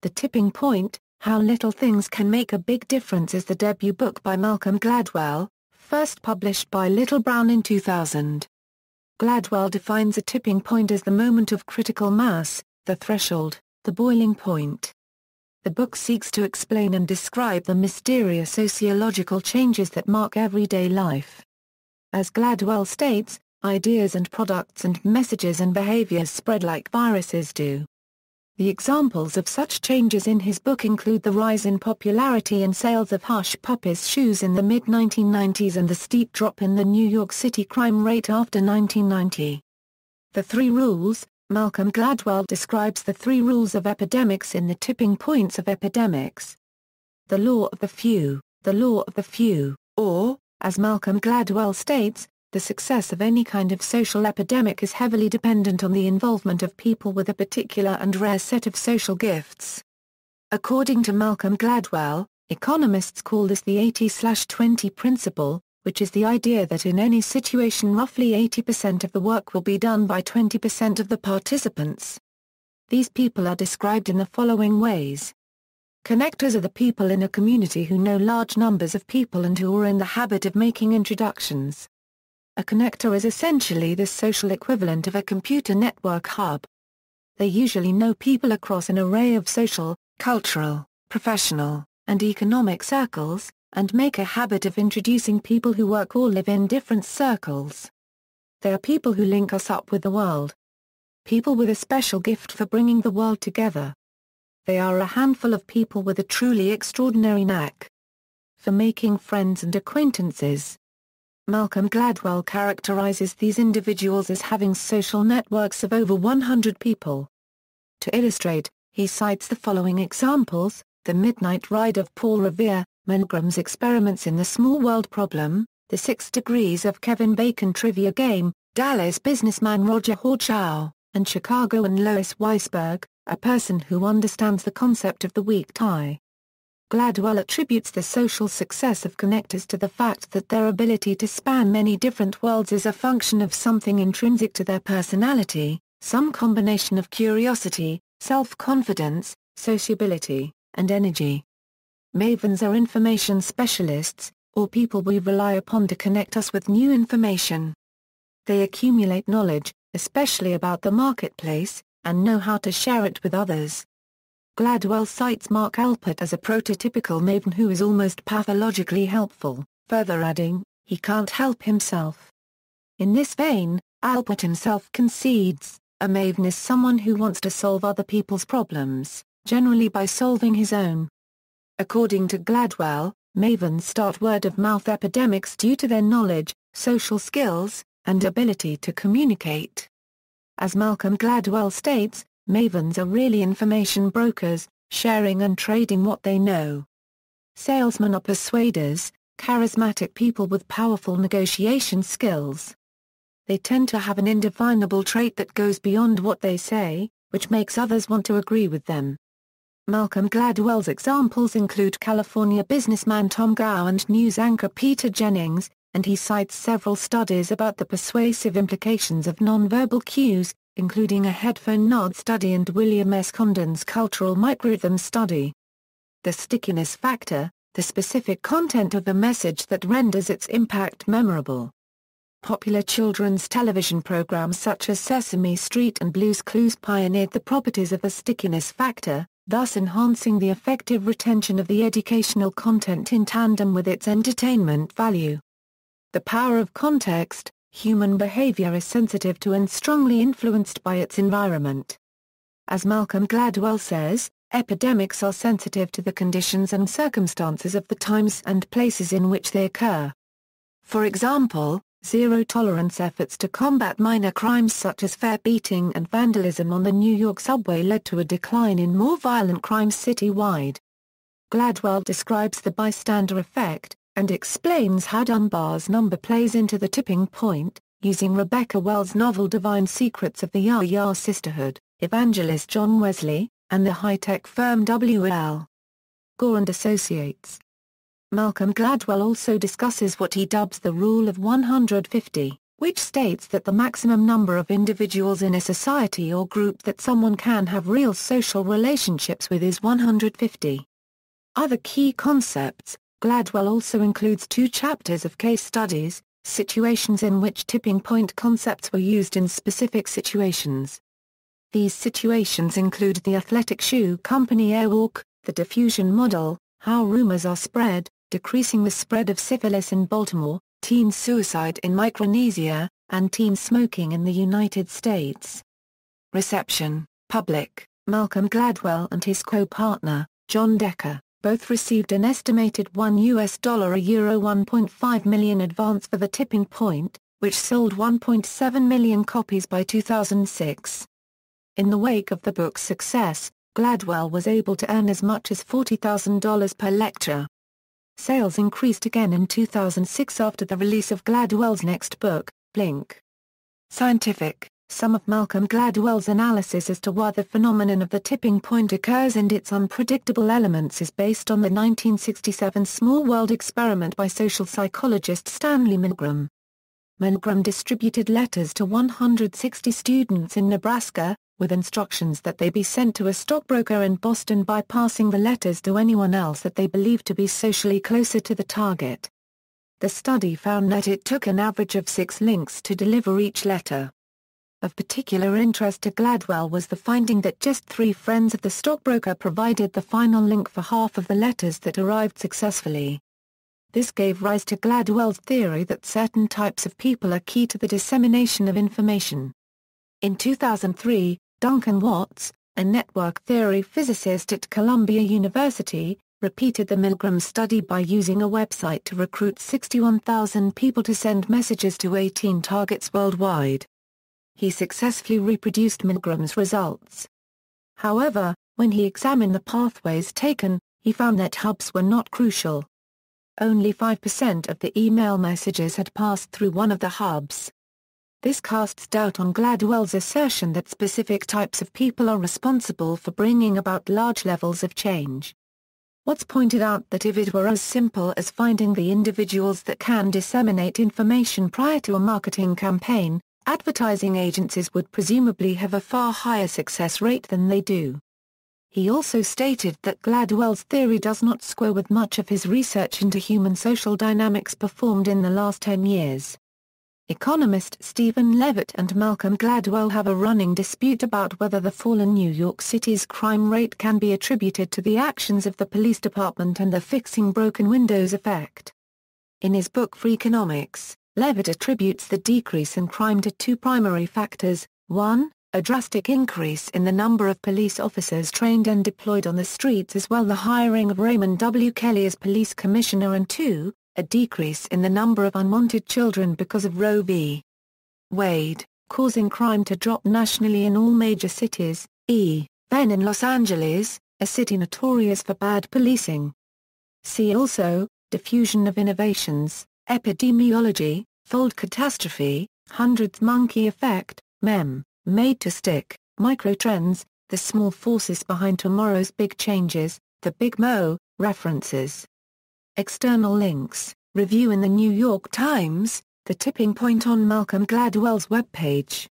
The Tipping Point, How Little Things Can Make a Big Difference is the debut book by Malcolm Gladwell, first published by Little Brown in 2000. Gladwell defines a tipping point as the moment of critical mass, the threshold, the boiling point. The book seeks to explain and describe the mysterious sociological changes that mark everyday life. As Gladwell states, ideas and products and messages and behaviors spread like viruses do. The examples of such changes in his book include the rise in popularity and sales of Hush Puppies shoes in the mid-1990s and the steep drop in the New York City crime rate after 1990. The Three Rules. Malcolm Gladwell describes the three rules of epidemics in the tipping points of epidemics. The law of the few, or, as Malcolm Gladwell states, the success of any kind of social epidemic is heavily dependent on the involvement of people with a particular and rare set of social gifts. According to Malcolm Gladwell, economists call this the 80/20 principle, which is the idea that in any situation roughly 80% of the work will be done by 20% of the participants. These people are described in the following ways. Connectors are the people in a community who know large numbers of people and who are in the habit of making introductions. A connector is essentially the social equivalent of a computer network hub. They usually know people across an array of social, cultural, professional, and economic circles, and make a habit of introducing people who work or live in different circles. They are people who link us up with the world. People with a special gift for bringing the world together. They are a handful of people with a truly extraordinary knack for making friends and acquaintances. Malcolm Gladwell characterizes these individuals as having social networks of over 100 people. To illustrate, he cites the following examples: The Midnight Ride of Paul Revere, Milgram's Experiments in the Small World Problem, The 6 Degrees of Kevin Bacon Trivia Game, Dallas businessman Roger Horchow, and Chicago and Lois Weisberg, a person who understands the concept of the weak tie. Gladwell attributes the social success of connectors to the fact that their ability to span many different worlds is a function of something intrinsic to their personality, some combination of curiosity, self-confidence, sociability, and energy. Mavens are information specialists, or people we rely upon to connect us with new information. They accumulate knowledge, especially about the marketplace, and know how to share it with others. Gladwell cites Mark Alpert as a prototypical maven who is almost pathologically helpful, further adding, he can't help himself. In this vein, Alpert himself concedes, a maven is someone who wants to solve other people's problems, generally by solving his own. According to Gladwell, mavens start word-of-mouth epidemics due to their knowledge, social skills, and ability to communicate. As Malcolm Gladwell states, mavens are really information brokers, sharing and trading what they know. Salesmen are persuaders, charismatic people with powerful negotiation skills. They tend to have an indefinable trait that goes beyond what they say, which makes others want to agree with them. Malcolm Gladwell's examples include California businessman Tom Gow and news anchor Peter Jennings, and he cites several studies about the persuasive implications of nonverbal cues, including a headphone nod study and William S. Condon's cultural microrhythm study. The stickiness factor, the specific content of the message that renders its impact memorable. Popular children's television programs such as Sesame Street and Blue's Clues pioneered the properties of the stickiness factor, thus enhancing the effective retention of the educational content in tandem with its entertainment value. The power of context. Human behavior is sensitive to and strongly influenced by its environment. As Malcolm Gladwell says, epidemics are sensitive to the conditions and circumstances of the times and places in which they occur. For example, zero-tolerance efforts to combat minor crimes such as fare beating and vandalism on the New York subway led to a decline in more violent crimes citywide. Gladwell describes the bystander effect, and explains how Dunbar's number plays into the tipping point, using Rebecca Wells' novel Divine Secrets of the Ya-Ya Sisterhood, evangelist John Wesley, and the high-tech firm W.L. Gore and Associates. Malcolm Gladwell also discusses what he dubs the Rule of 150, which states that the maximum number of individuals in a society or group that someone can have real social relationships with is 150. Other key concepts. Gladwell also includes 2 chapters of case studies, situations in which tipping point concepts were used in specific situations. These situations include the athletic shoe company airwalk, the diffusion model, how rumors are spread, decreasing the spread of syphilis in Baltimore, teen suicide in Micronesia, and teen smoking in the United States. Reception. Public. Malcolm Gladwell and his co-partner, John Decker, both received an estimated $1.5 million advance for The Tipping Point, which sold 1.7 million copies by 2006. In the wake of the book's success, Gladwell was able to earn as much as $40,000 per lecture. Sales increased again in 2006 after the release of Gladwell's next book, Blink. Scientific. Some of Malcolm Gladwell's analysis as to why the phenomenon of the tipping point occurs and its unpredictable elements is based on the 1967 Small World experiment by social psychologist Stanley Milgram. Milgram distributed letters to 160 students in Nebraska, with instructions that they be sent to a stockbroker in Boston by passing the letters to anyone else that they believed to be socially closer to the target. The study found that it took an average of 6 links to deliver each letter. Of particular interest to Gladwell was the finding that just 3 friends of the stockbroker provided the final link for half of the letters that arrived successfully. This gave rise to Gladwell's theory that certain types of people are key to the dissemination of information. In 2003, Duncan Watts, a network theory physicist at Columbia University, repeated the Milgram study by using a website to recruit 61,000 people to send messages to 18 targets worldwide. He successfully reproduced Milgram's results. However, when he examined the pathways taken, he found that hubs were not crucial. Only 5% of the email messages had passed through one of the hubs. This casts doubt on Gladwell's assertion that specific types of people are responsible for bringing about large levels of change. Watts pointed out that if it were as simple as finding the individuals that can disseminate information prior to a marketing campaign, advertising agencies would presumably have a far higher success rate than they do. He also stated that Gladwell's theory does not square with much of his research into human social dynamics performed in the last 10 years. Economist Stephen Levitt and Malcolm Gladwell have a running dispute about whether the fall in New York City's crime rate can be attributed to the actions of the police department and the fixing broken windows effect. In his book Freakonomics, Levitt attributes the decrease in crime to 2 primary factors: 1, a drastic increase in the number of police officers trained and deployed on the streets, as well the hiring of Raymond W. Kelly as police commissioner, and 2, a decrease in the number of unwanted children because of Roe v. Wade, causing crime to drop nationally in all major cities, even in Los Angeles, a city notorious for bad policing. See also, diffusion of innovations, epidemiology, fold catastrophe, hundreds monkey effect, meme, made to stick, microtrends, the small forces behind tomorrow's big changes, the Big Mo, references. External links, review in the New York Times, The Tipping Point on Malcolm Gladwell's webpage.